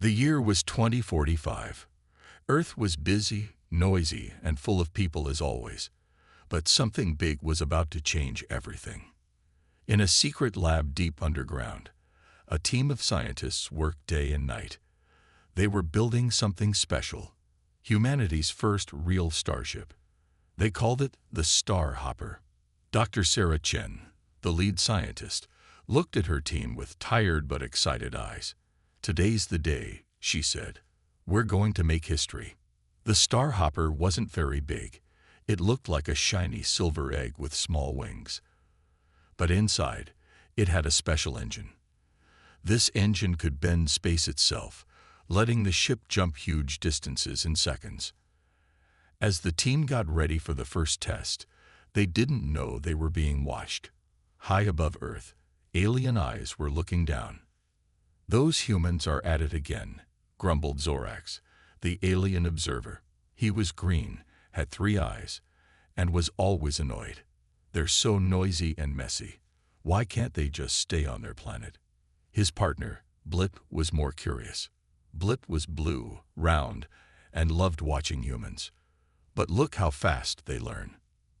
The year was 2045. Earth was busy, noisy, and full of people as always. But something big was about to change everything. In a secret lab deep underground, a team of scientists worked day and night. They were building something special, humanity's first real starship. They called it the Star Hopper. Dr. Sarah Chen, the lead scientist, looked at her team with tired but excited eyes. "Today's the day," she said. "We're going to make history." The Star Hopper wasn't very big. It looked like a shiny silver egg with small wings. But inside, it had a special engine. This engine could bend space itself, letting the ship jump huge distances in seconds. As the team got ready for the first test, they didn't know they were being watched. High above Earth, alien eyes were looking down. "Those humans are at it again," grumbled Zorax, the alien observer. He was green, had 3 eyes, and was always annoyed. "They're so noisy and messy. Why can't they just stay on their planet?" His partner, Blip, was more curious. Blip was blue, round, and loved watching humans. "But look how fast they learn,"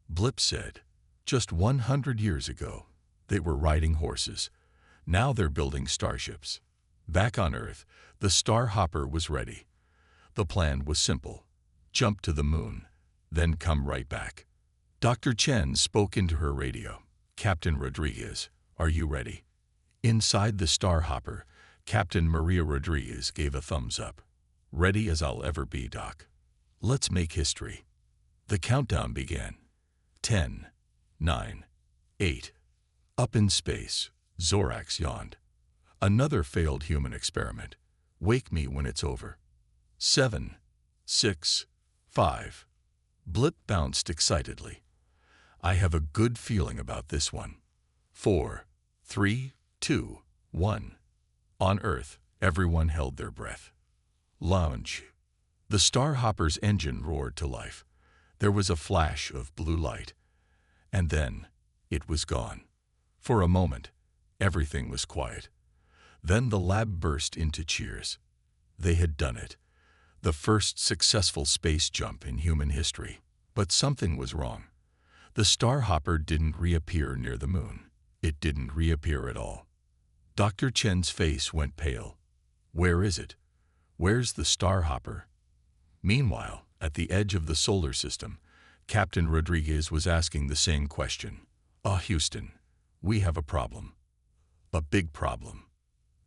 Blip said. "Just 100 years ago, they were riding horses. Now they're building starships." Back on Earth, the Star Hopper was ready. The plan was simple: jump to the moon, then come right back. Dr. Chen spoke into her radio. "Captain Rodriguez, are you ready?" Inside the Star Hopper, Captain Maria Rodriguez gave a thumbs up. "Ready as I'll ever be, Doc. Let's make history." The countdown began. 10, 9, 8. Up in space, Zorax yawned. "Another failed human experiment. Wake me when it's over." 7, 6, 5. Blip bounced excitedly. "I have a good feeling about this one." 4, 3, 2, 1. On Earth, everyone held their breath. Launch. The Star Hopper's engine roared to life. There was a flash of blue light. And then, it was gone. For a moment, everything was quiet. Then the lab burst into cheers. They had done it. The first successful space jump in human history. But something was wrong. The Star Hopper didn't reappear near the moon. It didn't reappear at all. Dr. Chen's face went pale. "Where is it? Where's the Star Hopper?" Meanwhile, at the edge of the solar system, Captain Rodriguez was asking the same question. Houston, we have a problem. A big problem."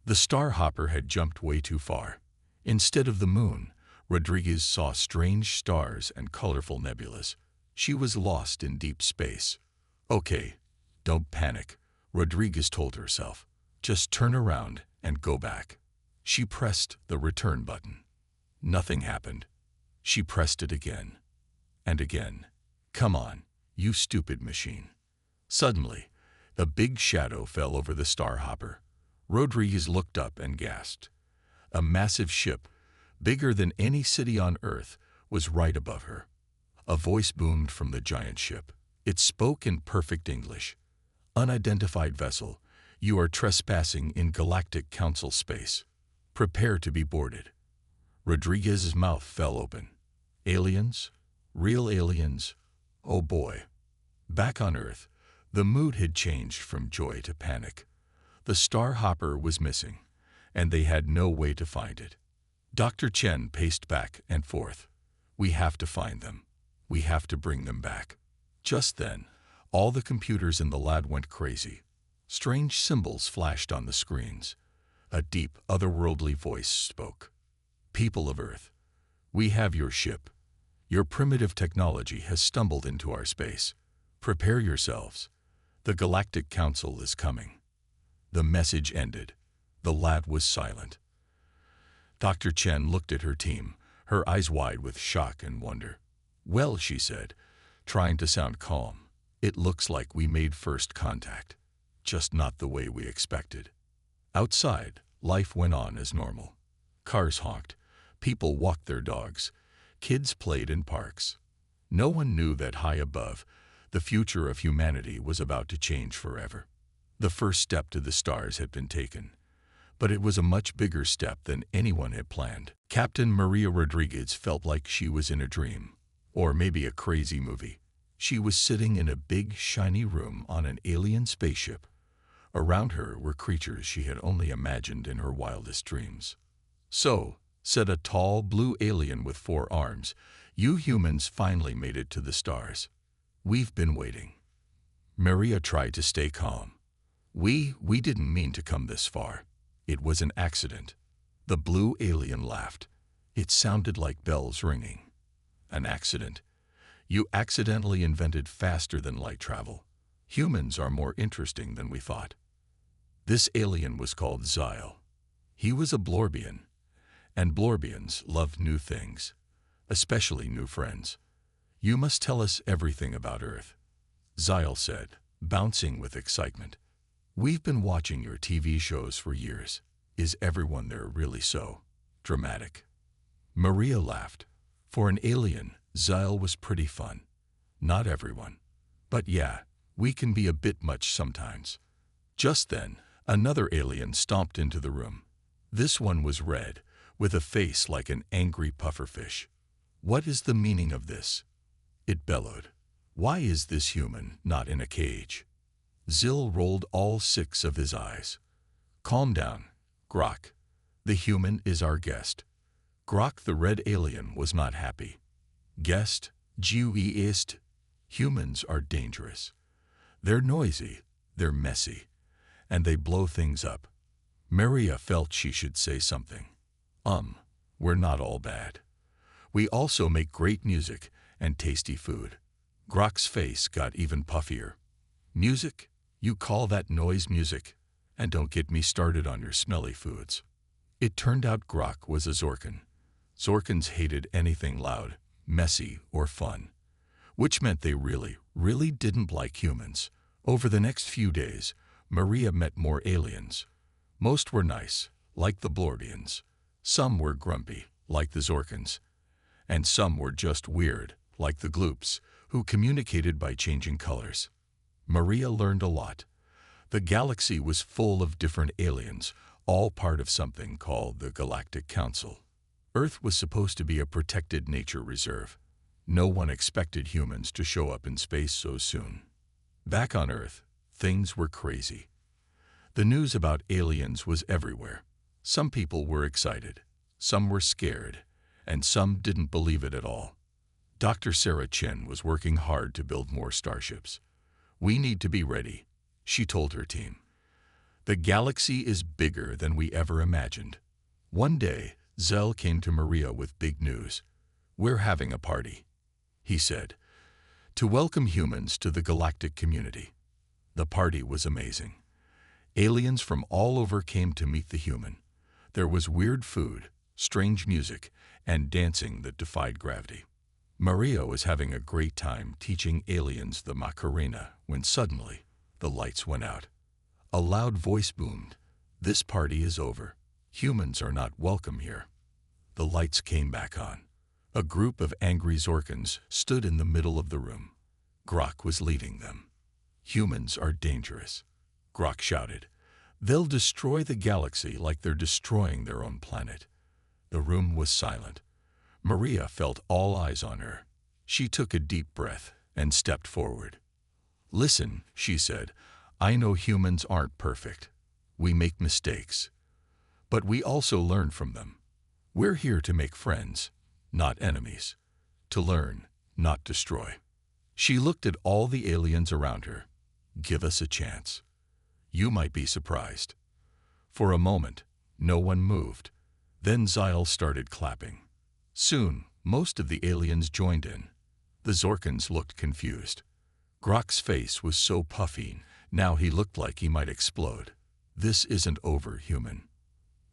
The Star Hopper had jumped way too far. Instead of the moon, Rodriguez saw strange stars and colorful nebulas. She was lost in deep space. "Okay, don't panic," Rodriguez told herself. "Just turn around and go back." She pressed the return button. Nothing happened. She pressed it again and again. "Come on, you stupid machine." Suddenly, a big shadow fell over the Star Hopper. Rodriguez looked up and gasped. A massive ship, bigger than any city on Earth, was right above her. A voice boomed from the giant ship. It spoke in perfect English. "Unidentified vessel, you are trespassing in Galactic Council space. Prepare to be boarded." Rodriguez's mouth fell open. Aliens? Real aliens? Oh boy. Back on Earth, the mood had changed from joy to panic. The Star Hopper was missing, and they had no way to find it. Dr. Chen paced back and forth. "We have to find them. We have to bring them back." Just then, all the computers in the lab went crazy. Strange symbols flashed on the screens. A deep, otherworldly voice spoke. "People of Earth, we have your ship. Your primitive technology has stumbled into our space. Prepare yourselves. The Galactic Council is coming." The message ended. The lab was silent. Dr. Chen looked at her team, her eyes wide with shock and wonder. "Well," she said, trying to sound calm, "it looks like we made first contact. Just not the way we expected." Outside, life went on as normal. Cars honked. People walked their dogs. Kids played in parks. No one knew that high above, the future of humanity was about to change forever. The first step to the stars had been taken. But it was a much bigger step than anyone had planned. Captain Maria Rodriguez felt like she was in a dream, or maybe a crazy movie. She was sitting in a big, shiny room on an alien spaceship. Around her were creatures she had only imagined in her wildest dreams. "So," said a tall, blue alien with 4 arms, "you humans finally made it to the stars. We've been waiting." Maria tried to stay calm. We didn't mean to come this far. It was an accident." The blue alien laughed. It sounded like bells ringing. "An accident? You accidentally invented faster than light travel. Humans are more interesting than we thought." This alien was called Xyle. He was a Blorbian, and Blorbians love new things, especially new friends. "You must tell us everything about Earth," Xyle said, bouncing with excitement. "We've been watching your TV shows for years. Is everyone there really so dramatic?" Maria laughed. For an alien, Xyle was pretty fun. "Not everyone. But yeah, we can be a bit much sometimes." Just then, another alien stomped into the room. This one was red, with a face like an angry pufferfish. "What is the meaning of this?" it bellowed. "Why is this human not in a cage?" Xyle rolled all 6 of his eyes. "Calm down, Grok. The human is our guest." Grok the red alien was not happy. "Guest? Guest? Humans are dangerous. They're noisy, they're messy, and they blow things up." Maria felt she should say something. We're not all bad. We also make great music and tasty food." Grok's face got even puffier. "Music? You call that noise music? And don't get me started on your smelly foods." It turned out Grok was a Zorkan. Zorkans hated anything loud, messy, or fun, which meant they really didn't like humans. Over the next few days, Maria met more aliens. Most were nice, like the Blordians. Some were grumpy, like the Zorkans. And some were just weird, like the Gloops, who communicated by changing colors. Maria learned a lot. The galaxy was full of different aliens, all part of something called the Galactic Council. Earth was supposed to be a protected nature reserve. No one expected humans to show up in space so soon. Back on Earth, things were crazy. The news about aliens was everywhere. Some people were excited, some were scared, and some didn't believe it at all. Dr. Sarah Chen was working hard to build more starships. "We need to be ready," she told her team. "The galaxy is bigger than we ever imagined." One day, Xyle came to Maria with big news. "We're having a party," he said, "to welcome humans to the galactic community." The party was amazing. Aliens from all over came to meet the human. There was weird food, strange music, and dancing that defied gravity. Maria was having a great time teaching aliens the Macarena when suddenly the lights went out. A loud voice boomed, "This party is over. Humans are not welcome here." The lights came back on. A group of angry Zorkans stood in the middle of the room. Grok was leading them. "Humans are dangerous," Grok shouted. "They'll destroy the galaxy like they're destroying their own planet." The room was silent. Maria felt all eyes on her. She took a deep breath and stepped forward. "Listen," she said, "I know humans aren't perfect. We make mistakes. But we also learn from them. We're here to make friends, not enemies. To learn, not destroy." She looked at all the aliens around her. "Give us a chance. You might be surprised." For a moment, no one moved. Then Xyle started clapping. Soon, most of the aliens joined in. The Zorkans looked confused. Grok's face was so puffy, now he looked like he might explode. "This isn't over, human,"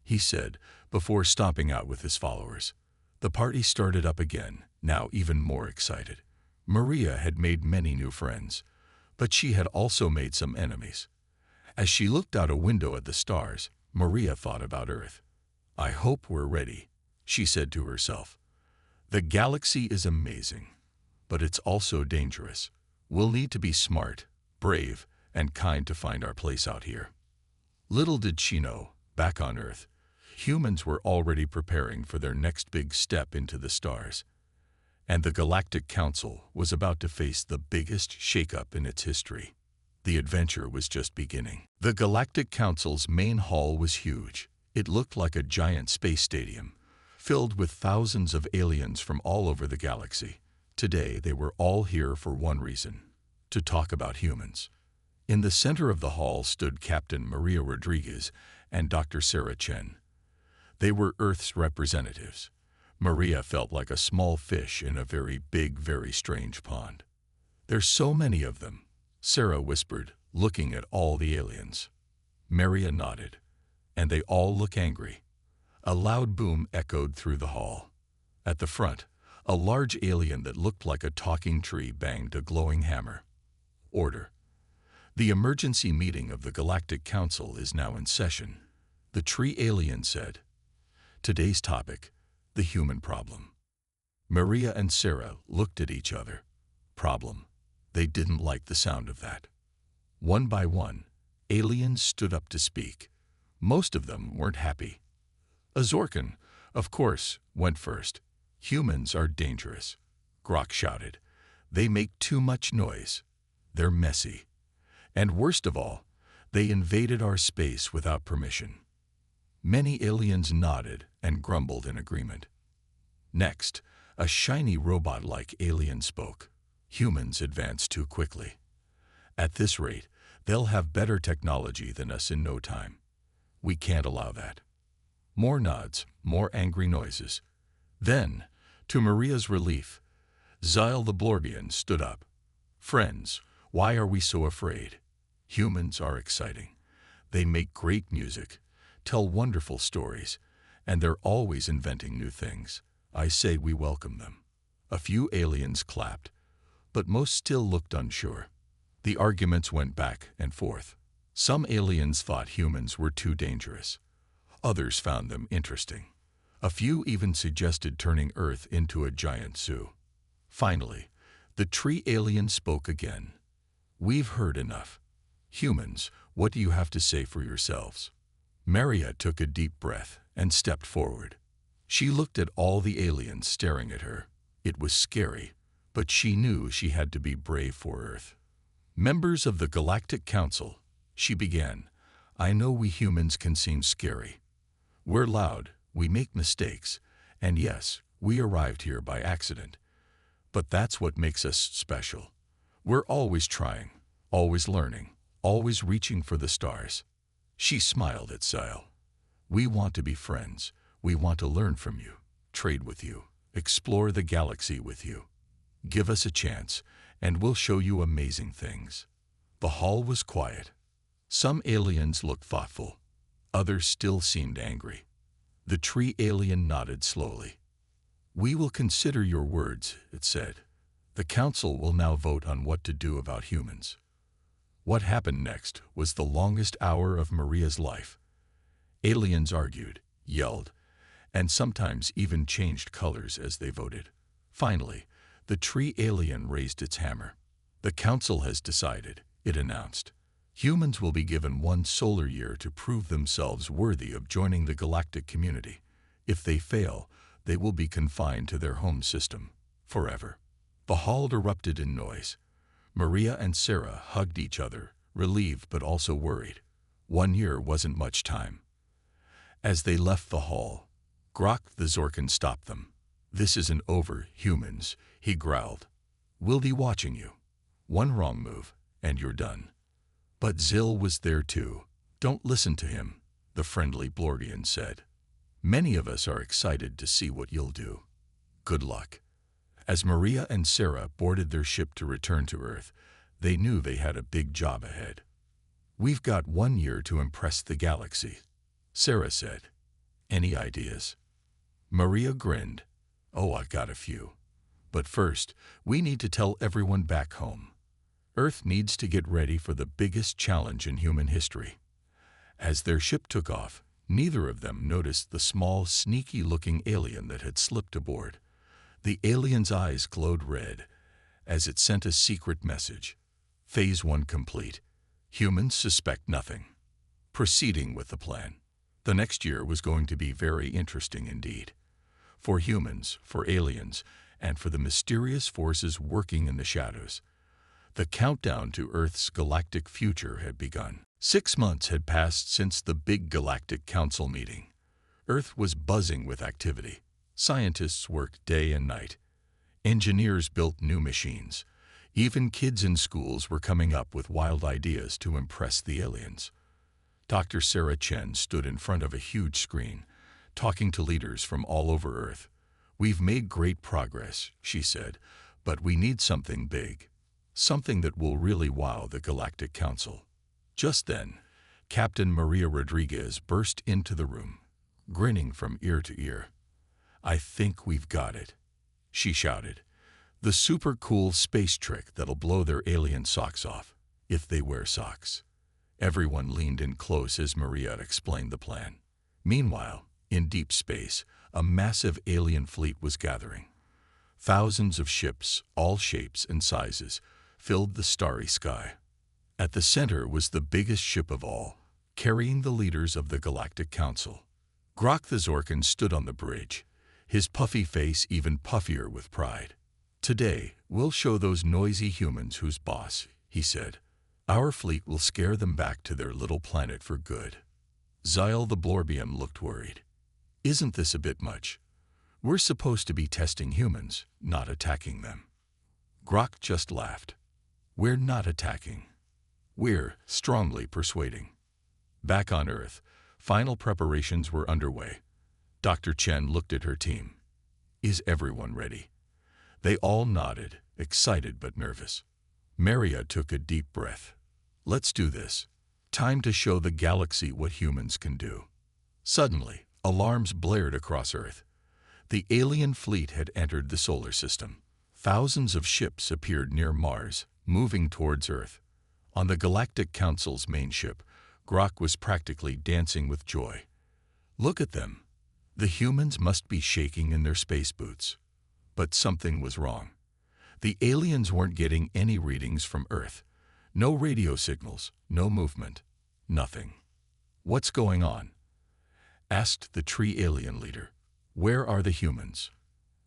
he said, before stomping out with his followers. The party started up again, now even more excited. Maria had made many new friends, but she had also made some enemies. As she looked out a window at the stars, Maria thought about Earth. "I hope we're ready," she said to herself. "The galaxy is amazing, but it's also dangerous. We'll need to be smart, brave, and kind to find our place out here." Little did she know, Back on Earth, humans were already preparing for their next big step into the stars. And the Galactic Council was about to face the biggest shakeup in its history. The adventure was just beginning. The Galactic Council's main hall was huge. It looked like a giant space stadium, filled with thousands of aliens from all over the galaxy. Today, they were all here for one reason: to talk about humans. In the center of the hall stood Captain Maria Rodriguez and Dr. Sarah Chen. They were Earth's representatives. Maria felt like a small fish in a very big, very strange pond. "There's so many of them," Sarah whispered, looking at all the aliens. Maria nodded. "And they all look angry." A loud boom echoed through the hall. At the front, a large alien that looked like a talking tree banged a glowing hammer. "Order. The emergency meeting of the Galactic Council is now in session," the tree alien said. "Today's topic: the human problem." Maria and Sarah looked at each other. Problem. They didn't like the sound of that. One by one, aliens stood up to speak. Most of them weren't happy. Azorkan, of course, went first. "Humans are dangerous," Grok shouted. "They make too much noise. They're messy. And worst of all, they invaded our space without permission." Many aliens nodded and grumbled in agreement. Next, a shiny robot-like alien spoke. "Humans advance too quickly. At this rate, they'll have better technology than us in no time. We can't allow that." More nods, more angry noises. Then, to Maria's relief, Zyle the Blorgian stood up. "Friends, why are we so afraid? Humans are exciting. They make great music, tell wonderful stories, and they're always inventing new things. I say we welcome them." A few aliens clapped, but most still looked unsure. The arguments went back and forth. Some aliens thought humans were too dangerous. Others found them interesting. A few even suggested turning Earth into a giant zoo. Finally, the tree alien spoke again. "We've heard enough. Humans, what do you have to say for yourselves?" Maria took a deep breath and stepped forward. She looked at all the aliens staring at her. It was scary, but she knew she had to be brave for Earth. "Members of the Galactic Council," she began, "I know we humans can seem scary. We're loud, we make mistakes, and yes, we arrived here by accident. But that's what makes us special. We're always trying, always learning, always reaching for the stars." She smiled at Zyle. "We want to be friends. We want to learn from you, trade with you, explore the galaxy with you. Give us a chance, and we'll show you amazing things." The hall was quiet. Some aliens looked thoughtful. Others still seemed angry. The tree alien nodded slowly. "We will consider your words," it said. "The council will now vote on what to do about humans." What happened next was the longest hour of Maria's life. Aliens argued, yelled, and sometimes even changed colors as they voted. Finally, the tree alien raised its hammer. "The council has decided," it announced. "Humans will be given 1 solar year to prove themselves worthy of joining the galactic community. If they fail, they will be confined to their home system forever." The hall erupted in noise. Maria and Sarah hugged each other, relieved but also worried. 1 year wasn't much time. As they left the hall, Grok the Zorkan stopped them. "This isn't over, humans," he growled. "We'll be watching you. One wrong move, and you're done." But Zil was there too. "Don't listen to him," the friendly Blordian said. "Many of us are excited to see what you'll do. Good luck." As Maria and Sarah boarded their ship to return to Earth, they knew they had a big job ahead. "We've got 1 year to impress the galaxy," Sarah said. "Any ideas?" Maria grinned. "Oh, I've got a few. But first, we need to tell everyone back home. Earth needs to get ready for the biggest challenge in human history." As their ship took off, neither of them noticed the small, sneaky-looking alien that had slipped aboard. The alien's eyes glowed red as it sent a secret message. Phase 1 complete. Humans suspect nothing. Proceeding with the plan. The next year was going to be very interesting indeed. For humans, for aliens, and for the mysterious forces working in the shadows. The countdown to Earth's galactic future had begun. 6 months had passed since the big Galactic Council meeting. Earth was buzzing with activity. Scientists worked day and night. Engineers built new machines. Even kids in schools were coming up with wild ideas to impress the aliens. Dr. Sarah Chen stood in front of a huge screen, talking to leaders from all over Earth. "We've made great progress," she said, "but we need something big. Something that will really wow the Galactic Council." Just then, Captain Maria Rodriguez burst into the room, grinning from ear to ear. "I think we've got it," she shouted. "The super cool space trick that'll blow their alien socks off, if they wear socks." Everyone leaned in close as Maria explained the plan. Meanwhile, in deep space, a massive alien fleet was gathering. Thousands of ships, all shapes and sizes, filled the starry sky. At the center was the biggest ship of all, carrying the leaders of the Galactic Council. Grok the Zorkin stood on the bridge, his puffy face even puffier with pride. "Today, we'll show those noisy humans who's boss," he said. "Our fleet will scare them back to their little planet for good." Zyle the Blorbium looked worried. "Isn't this a bit much? We're supposed to be testing humans, not attacking them." Grok just laughed. "We're not attacking. We're strongly persuading." Back on Earth, final preparations were underway. Dr. Chen looked at her team. "Is everyone ready?" They all nodded, excited but nervous. Maria took a deep breath. "Let's do this. Time to show the galaxy what humans can do." Suddenly, alarms blared across Earth. The alien fleet had entered the solar system. Thousands of ships appeared near Mars, moving towards Earth. On the Galactic Council's main ship, Grok was practically dancing with joy. "Look at them. The humans must be shaking in their space boots." But something was wrong. The aliens weren't getting any readings from Earth. No radio signals, no movement, nothing. "What's going on?" asked the tree alien leader. "Where are the humans?"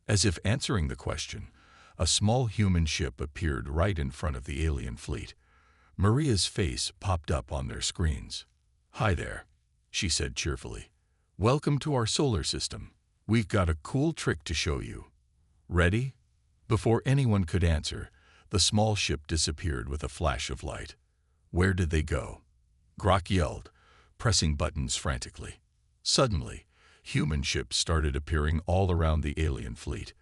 As if answering the question, a small human ship appeared right in front of the alien fleet. Maria's face popped up on their screens. "Hi there," she said cheerfully. "Welcome to our solar system. We've got a cool trick to show you. Ready?" Before anyone could answer, the small ship disappeared with a flash of light. "Where did they go?" Grok yelled, pressing buttons frantically. Suddenly, human ships started appearing all around the alien fleet.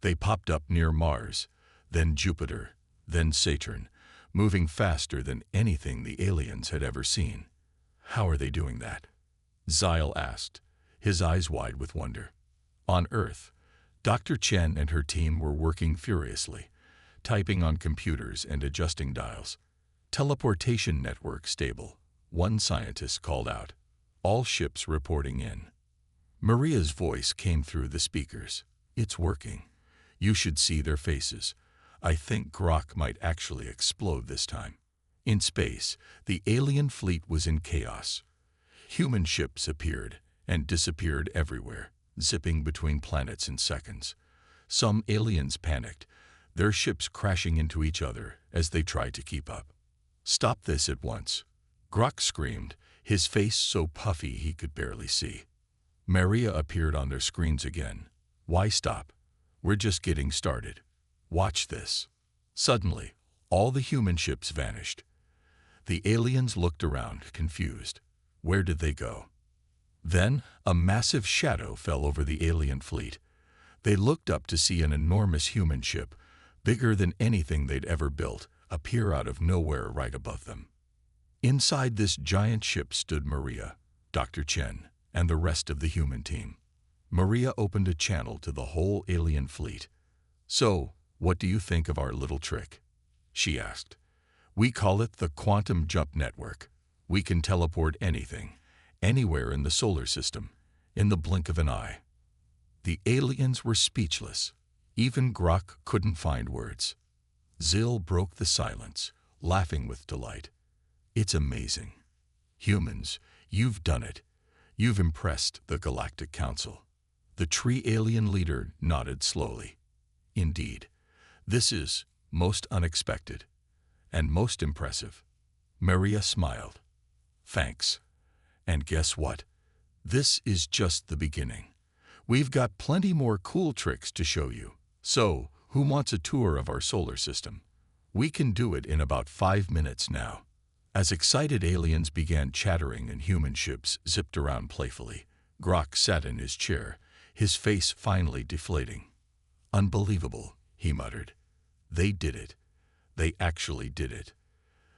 They popped up near Mars, then Jupiter, then Saturn, moving faster than anything the aliens had ever seen. "How are they doing that?" Zyle asked, his eyes wide with wonder. On Earth, Dr. Chen and her team were working furiously, typing on computers and adjusting dials. "Teleportation network stable," one scientist called out. "All ships reporting in." Maria's voice came through the speakers. "It's working. You should see their faces. I think Grok might actually explode this time." In space, the alien fleet was in chaos. Human ships appeared and disappeared everywhere, zipping between planets in seconds. Some aliens panicked, their ships crashing into each other as they tried to keep up. "Stop this at once," Grok screamed, his face so puffy he could barely see. Maria appeared on their screens again. "Why stop? We're just getting started. Watch this." Suddenly, all the human ships vanished. The aliens looked around, confused. Where did they go? Then, a massive shadow fell over the alien fleet. They looked up to see an enormous human ship, bigger than anything they'd ever built, appear out of nowhere right above them. Inside this giant ship stood Maria, Dr. Chen, and the rest of the human team. Maria opened a channel to the whole alien fleet. "So, what do you think of our little trick?" she asked. "We call it the Quantum Jump Network. We can teleport anything, anywhere in the solar system, in the blink of an eye." The aliens were speechless. Even Grok couldn't find words. Zil broke the silence, laughing with delight. "It's amazing. Humans, you've done it. You've impressed the Galactic Council. The tree alien leader nodded slowly. Indeed, this is most unexpected and most impressive. Maria smiled. Thanks. And guess what? This is just the beginning. We've got plenty more cool tricks to show you. So, who wants a tour of our solar system? We can do it in about 5 minutes now. As excited aliens began chattering and human ships zipped around playfully, Grok sat in his chair, his face finally deflating. Unbelievable, he muttered. They did it. They actually did it.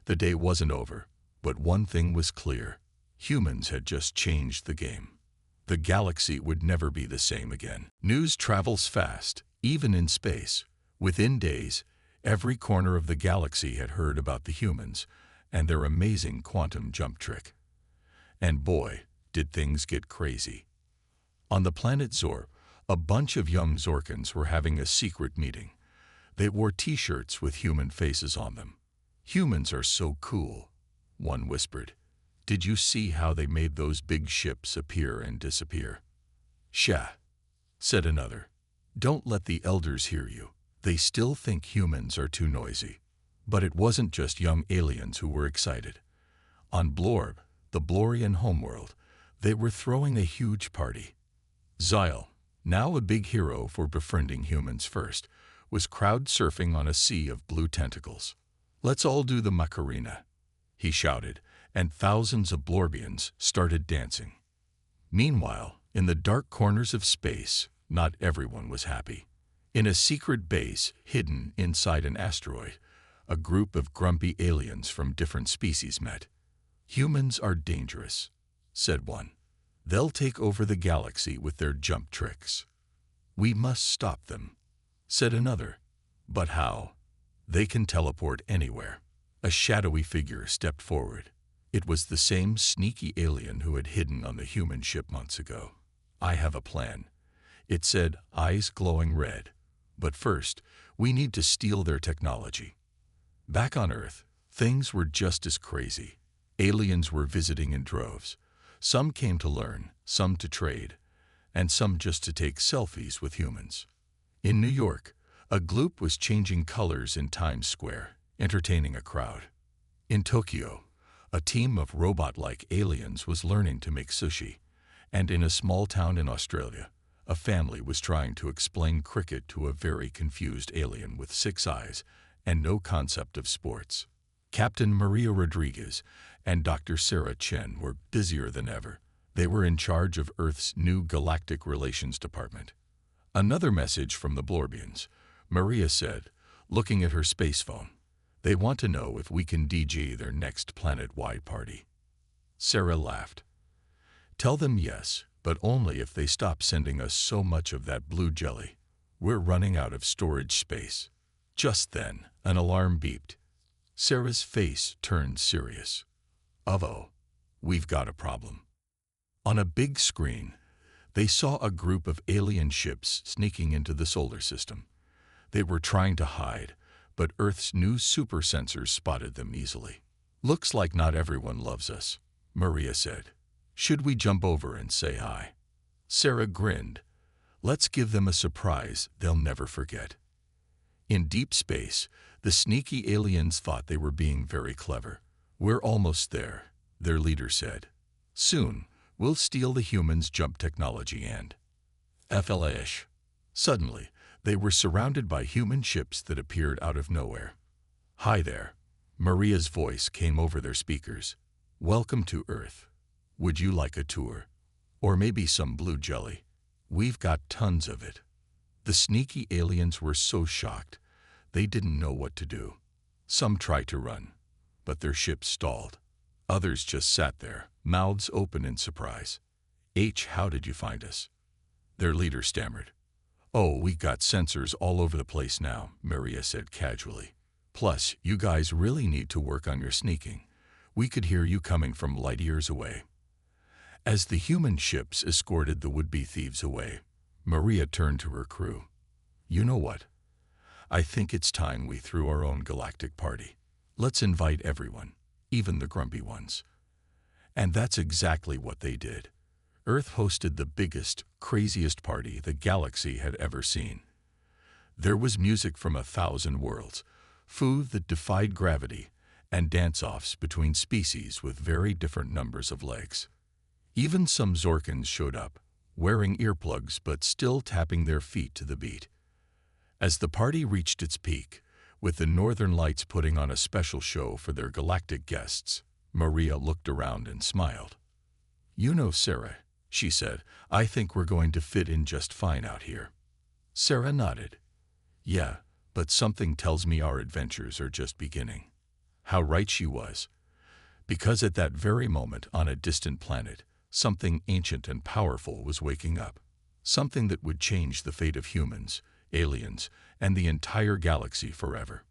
The day wasn't over, but one thing was clear. Humans had just changed the game. The galaxy would never be the same again. News travels fast, even in space. Within days, every corner of the galaxy had heard about the humans and their amazing quantum jump trick. And boy, did things get crazy. On the planet Zor, a bunch of young Zorkans were having a secret meeting. They wore t-shirts with human faces on them. Humans are so cool, one whispered. Did you see how they made those big ships appear and disappear? Sha, said another. Don't let the elders hear you. They still think humans are too noisy. But it wasn't just young aliens who were excited. On Blorb, the Blorian homeworld, they were throwing a huge party. Xyle, now a big hero for befriending humans first, was crowd surfing on a sea of blue tentacles. Let's all do the Macarena, he shouted, and thousands of Blorbians started dancing. Meanwhile, in the dark corners of space, not everyone was happy. In a secret base hidden inside an asteroid, a group of grumpy aliens from different species met. Humans are dangerous, said one. They'll take over the galaxy with their jump tricks. We must stop them, said another. But how? They can teleport anywhere. A shadowy figure stepped forward. It was the same sneaky alien who had hidden on the human ship months ago. I have a plan. It said, eyes glowing red. But first, we need to steal their technology. Back on Earth, things were just as crazy. Aliens were visiting in droves. Some came to learn, some to trade, and some just to take selfies with humans. In New York, a gloop was changing colors in Times Square, entertaining a crowd. In Tokyo, a team of robot-like aliens was learning to make sushi. And in a small town in Australia, a family was trying to explain cricket to a very confused alien with 6 eyes and no concept of sports. Captain Maria Rodriguez and Dr. Sarah Chen were busier than ever. They were in charge of Earth's new Galactic Relations Department. Another message from the Blorbians, Maria said, looking at her space phone. They want to know if we can DJ their next planet-wide party. Sarah laughed. Tell them yes, but only if they stop sending us so much of that blue jelly. We're running out of storage space. Just then, an alarm beeped. Sarah's face turned serious. Uh-oh, we've got a problem. On a big screen, they saw a group of alien ships sneaking into the solar system. They were trying to hide, but Earth's new super sensors spotted them easily. Looks like not everyone loves us, Maria said. Should we jump over and say hi? Sarah grinned. Let's give them a surprise they'll never forget. In deep space, the sneaky aliens thought they were being very clever. We're almost there, their leader said. Soon, we'll steal the humans' jump technology and FLA-ish. Suddenly, they were surrounded by human ships that appeared out of nowhere. Hi there. Maria's voice came over their speakers. Welcome to Earth. Would you like a tour? Or maybe some blue jelly? We've got tons of it. The sneaky aliens were so shocked, they didn't know what to do. Some tried to run, but their ships stalled. Others just sat there, mouths open in surprise. How did you find us? Their leader stammered. Oh, we got sensors all over the place now, Maria said casually. Plus, you guys really need to work on your sneaking. We could hear you coming from light years away. As the human ships escorted the would-be thieves away, Maria turned to her crew. You know what? I think it's time we threw our own galactic party. Let's invite everyone, even the grumpy ones. And that's exactly what they did. Earth hosted the biggest, craziest party the galaxy had ever seen. There was music from 1,000 worlds, food that defied gravity, and dance-offs between species with very different numbers of legs. Even some Zorkans showed up, wearing earplugs but still tapping their feet to the beat. As the party reached its peak, with the Northern Lights putting on a special show for their galactic guests, Maria looked around and smiled. "You know, Sarah," she said, "I think we're going to fit in just fine out here." Sarah nodded. "Yeah, but something tells me our adventures are just beginning." How right she was. Because at that very moment on a distant planet, something ancient and powerful was waking up. Something that would change the fate of humans, aliens, and the entire galaxy forever.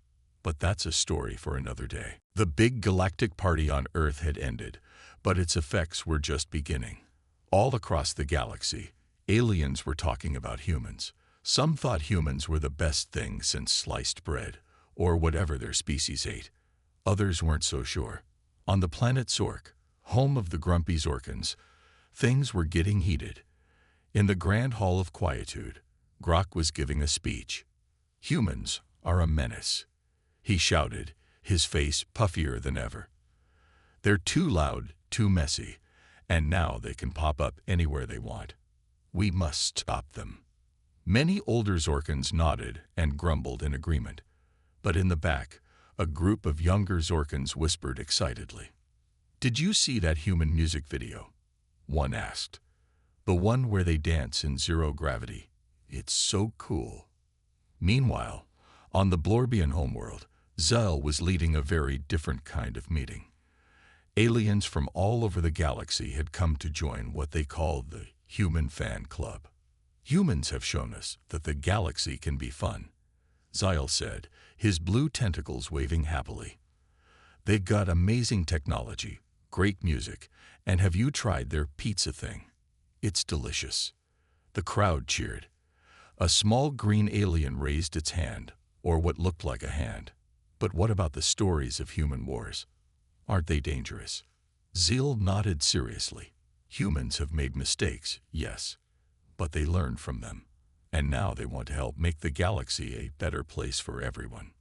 But that's a story for another day. The big galactic party on Earth had ended, but its effects were just beginning. All across the galaxy, aliens were talking about humans. Some thought humans were the best thing since sliced bread, or whatever their species ate. Others weren't so sure. On the planet Zork, home of the grumpy Zorkans, things were getting heated. In the Grand Hall of Quietude, Grok was giving a speech. "Humans are a menace," he shouted, his face puffier than ever. "They're too loud, too messy, and now they can pop up anywhere they want. We must stop them." Many older Zorkans nodded and grumbled in agreement, but in the back, a group of younger Zorkans whispered excitedly. "Did you see that human music video?" one asked. "The one where they dance in zero gravity. It's so cool." Meanwhile, on the Blorbian homeworld, Zell was leading a very different kind of meeting. Aliens from all over the galaxy had come to join what they called the Human Fan Club. "Humans have shown us that the galaxy can be fun," Zyle said, his blue tentacles waving happily. "They've got amazing technology, great music, and have you tried their pizza thing? It's delicious." The crowd cheered. A small green alien raised its hand, or what looked like a hand. "But what about the stories of human wars? Aren't they dangerous?" Zeel nodded seriously. "Humans have made mistakes, yes, but they learned from them, and now they want to help make the galaxy a better place for everyone."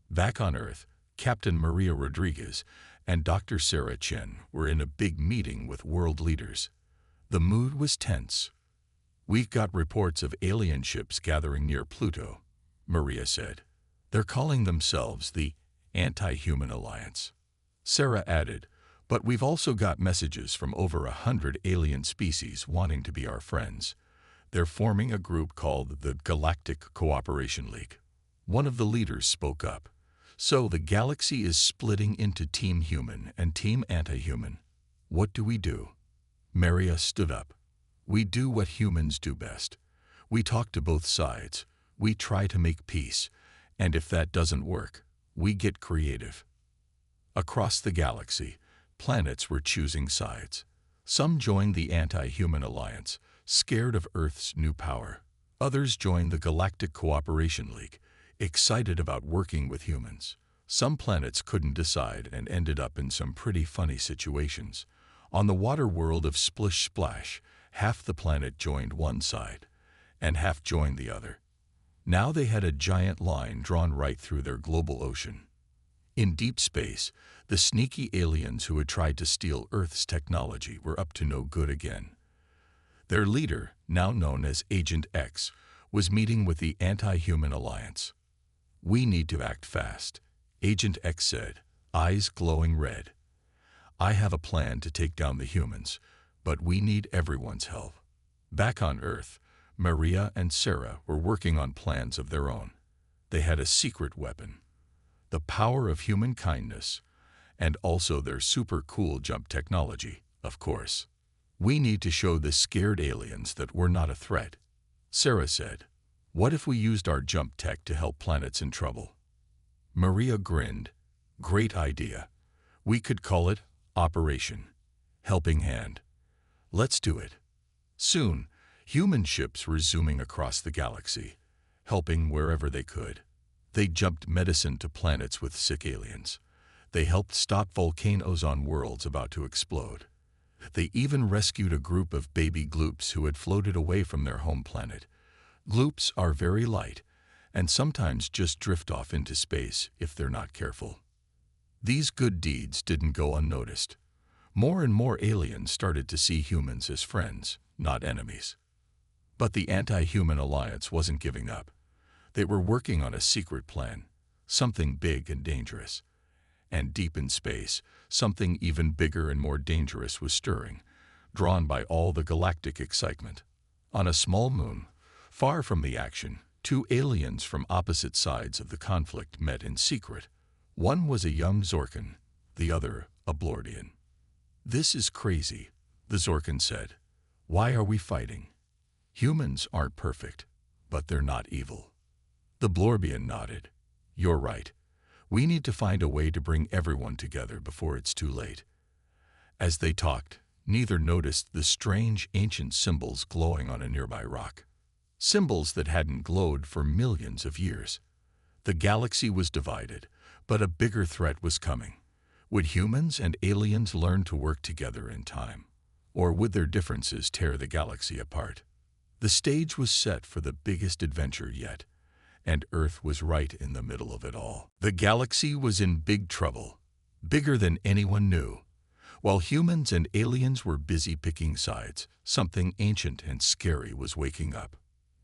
Back on Earth, Captain Maria Rodriguez and Dr. Sarah Chen were in a big meeting with world leaders. The mood was tense. "We've got reports of alien ships gathering near Pluto," Maria said. "They're calling themselves the Anti-Human Alliance." Sarah added, "But we've also got messages from over 100 alien species wanting to be our friends. They're forming a group called the Galactic Cooperation League." One of the leaders spoke up. "So the galaxy is splitting into Team Human and Team Anti-Human. What do we do?" Maria stood up. "We do what humans do best. We talk to both sides. We try to make peace. And if that doesn't work, we get creative." Across the galaxy, planets were choosing sides. Some joined the Anti-Human Alliance, scared of Earth's new power. Others joined the Galactic Cooperation League, excited about working with humans. Some planets couldn't decide and ended up in some pretty funny situations. On the water world of Splish Splash, half the planet joined one side, and half joined the other. Now they had a giant line drawn right through their global ocean. In deep space, the sneaky aliens who had tried to steal Earth's technology were up to no good again. Their leader, now known as Agent X, was meeting with the Anti-Human Alliance. "We need to act fast," Agent X said, eyes glowing red. "I have a plan to take down the humans, but we need everyone's help." Back on Earth, Maria and Sarah were working on plans of their own. They had a secret weapon, the power of human kindness, and also their super cool jump technology, of course. "We need to show the scared aliens that we're not a threat," Sarah said. "What if we used our jump tech to help planets in trouble?" Maria grinned. "Great idea. We could call it Operation Helping Hand. Let's do it." Soon, human ships were zooming across the galaxy, helping wherever they could. They jumped medicine to planets with sick aliens. They helped stop volcanoes on worlds about to explode. They even rescued a group of baby gloops who had floated away from their home planet. Gloops are very light and sometimes just drift off into space if they're not careful. These good deeds didn't go unnoticed. More and more aliens started to see humans as friends, not enemies. But the anti-human alliance wasn't giving up. They were working on a secret plan, something big and dangerous. And deep in space, something even bigger and more dangerous was stirring, drawn by all the galactic excitement. On a small moon, far from the action, two aliens from opposite sides of the conflict met in secret. One was a young Zorkan, the other a Blordian. "This is crazy," the Zorkan said. "Why are we fighting? Humans aren't perfect, but they're not evil." The Blorbian nodded. "You're right. We need to find a way to bring everyone together before it's too late." As they talked, neither noticed the strange ancient symbols glowing on a nearby rock. Symbols that hadn't glowed for millions of years. The galaxy was divided, but a bigger threat was coming. Would humans and aliens learn to work together in time? Or would their differences tear the galaxy apart? The stage was set for the biggest adventure yet, and Earth was right in the middle of it all. The galaxy was in big trouble, bigger than anyone knew. While humans and aliens were busy picking sides, something ancient and scary was waking up.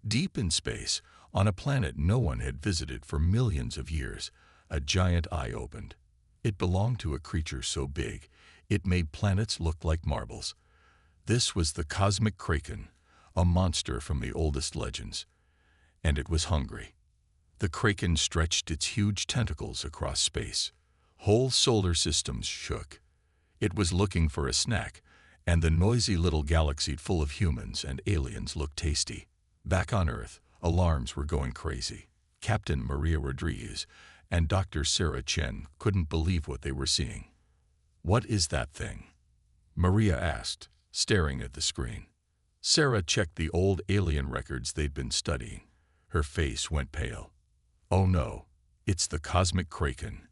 Deep in space, on a planet no one had visited for millions of years, a giant eye opened. It belonged to a creature so big, it made planets look like marbles. This was the cosmic kraken, a monster from the oldest legends. And it was hungry. The kraken stretched its huge tentacles across space. Whole solar systems shook. It was looking for a snack, and the noisy little galaxy full of humans and aliens looked tasty. Back on Earth, alarms were going crazy. Captain Maria Rodriguez and Dr. Sarah Chen couldn't believe what they were seeing. "What is that thing?" Maria asked, staring at the screen. Sarah checked the old alien records they'd been studying. Her face went pale. "Oh no, it's the cosmic kraken."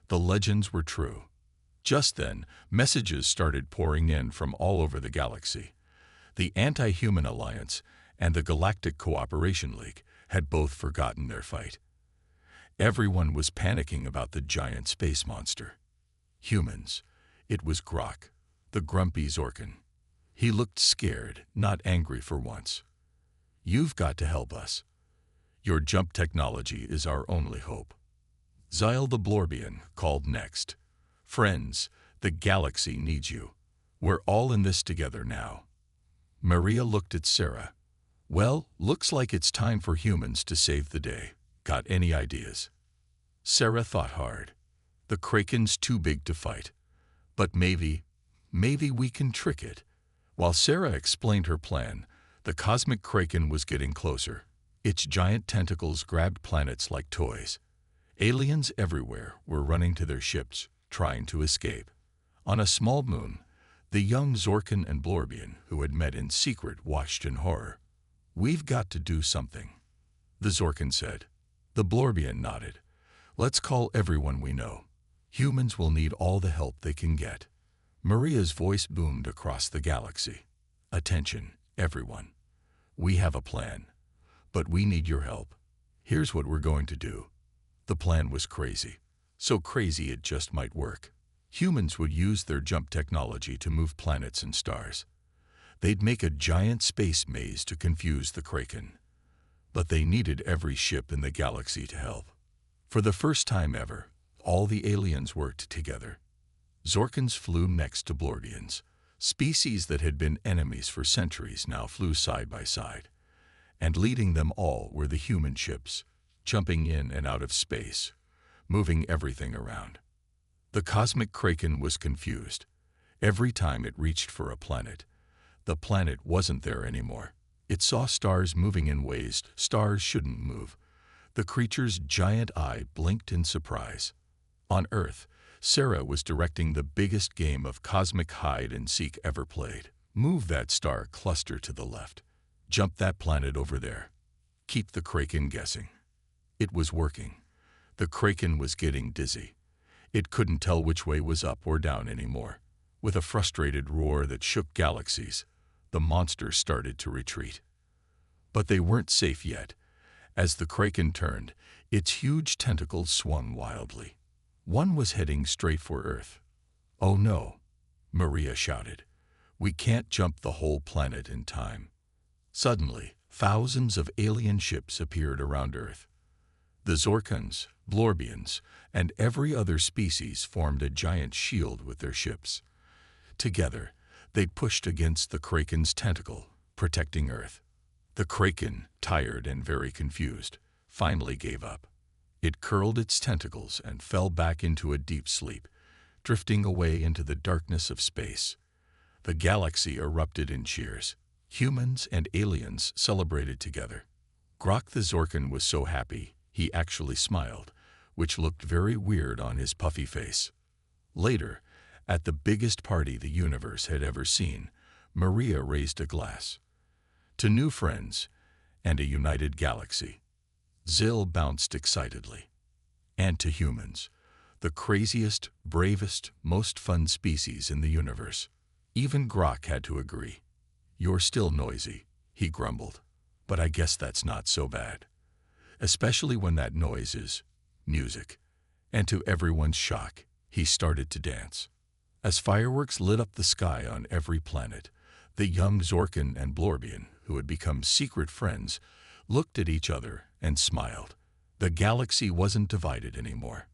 The legends were true. Just then, messages started pouring in from all over the galaxy. The Anti-Human Alliance and the Galactic Cooperation League had both forgotten their fight. Everyone was panicking about the giant space monster. Humans. It was Grok, the grumpy Zorkan. He looked scared, not angry for once. "You've got to help us. Your jump technology is our only hope." Zyle the Blorbian called next. "Friends, the galaxy needs you. We're all in this together now." Maria looked at Sarah. "Well, looks like it's time for humans to save the day. Got any ideas?" Sarah thought hard. "The kraken's too big to fight. But maybe we can trick it." While Sarah explained her plan, the cosmic kraken was getting closer. Its giant tentacles grabbed planets like toys. Aliens everywhere were running to their ships, trying to escape. On a small moon, the young Zorkan and Blorbian, who had met in secret, watched in horror. "We've got to do something," the Zorkan said. The Blorbian nodded. "Let's call everyone we know. Humans will need all the help they can get." Maria's voice boomed across the galaxy. "Attention, everyone. We have a plan, but we need your help. Here's what we're going to do." The plan was crazy. So crazy it just might work. Humans would use their jump technology to move planets and stars. They'd make a giant space maze to confuse the kraken. But they needed every ship in the galaxy to help. For the first time ever, all the aliens worked together. Zorkans flew next to Blordians. Species that had been enemies for centuries now flew side by side. And leading them all were the human ships, jumping in and out of space, moving everything around. The cosmic kraken was confused. Every time it reached for a planet, the planet wasn't there anymore. It saw stars moving in ways stars shouldn't move. The creature's giant eye blinked in surprise. On Earth, Sarah was directing the biggest game of cosmic hide-and-seek ever played. "Move that star cluster to the left. Jump that planet over there. Keep the kraken guessing." It was working. The kraken was getting dizzy. It couldn't tell which way was up or down anymore. With a frustrated roar that shook galaxies, the monsters started to retreat. But they weren't safe yet. As the kraken turned, its huge tentacles swung wildly. One was heading straight for Earth. "Oh no," Maria shouted. "We can't jump the whole planet in time." Suddenly, thousands of alien ships appeared around Earth. The Zorkans, Blorbians, and every other species formed a giant shield with their ships. Together, they pushed against the kraken's tentacle, protecting Earth. The kraken, tired and very confused, finally gave up. It curled its tentacles and fell back into a deep sleep, drifting away into the darkness of space. The galaxy erupted in cheers. Humans and aliens celebrated together. Grok the Zorkan was so happy, he actually smiled, which looked very weird on his puffy face. Later, at the biggest party the universe had ever seen, Maria raised a glass. To new friends and a united galaxy. Zill bounced excitedly. And to humans, the craziest, bravest, most fun species in the universe. Even Grok had to agree. "You're still noisy," he grumbled, "but I guess that's not so bad. Especially when that noise is music." And to everyone's shock, he started to dance. As fireworks lit up the sky on every planet, the young Zorkan and Blorbian, who had become secret friends, looked at each other and smiled. The galaxy wasn't divided anymore.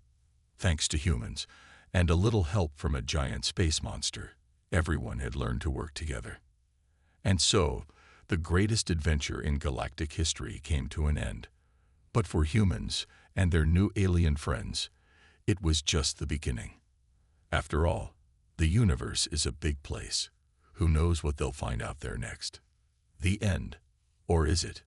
Thanks to humans, and a little help from a giant space monster, everyone had learned to work together. And so, the greatest adventure in galactic history came to an end. But for humans and their new alien friends, it was just the beginning. After all, the universe is a big place. Who knows what they'll find out there next? The end. Or is it?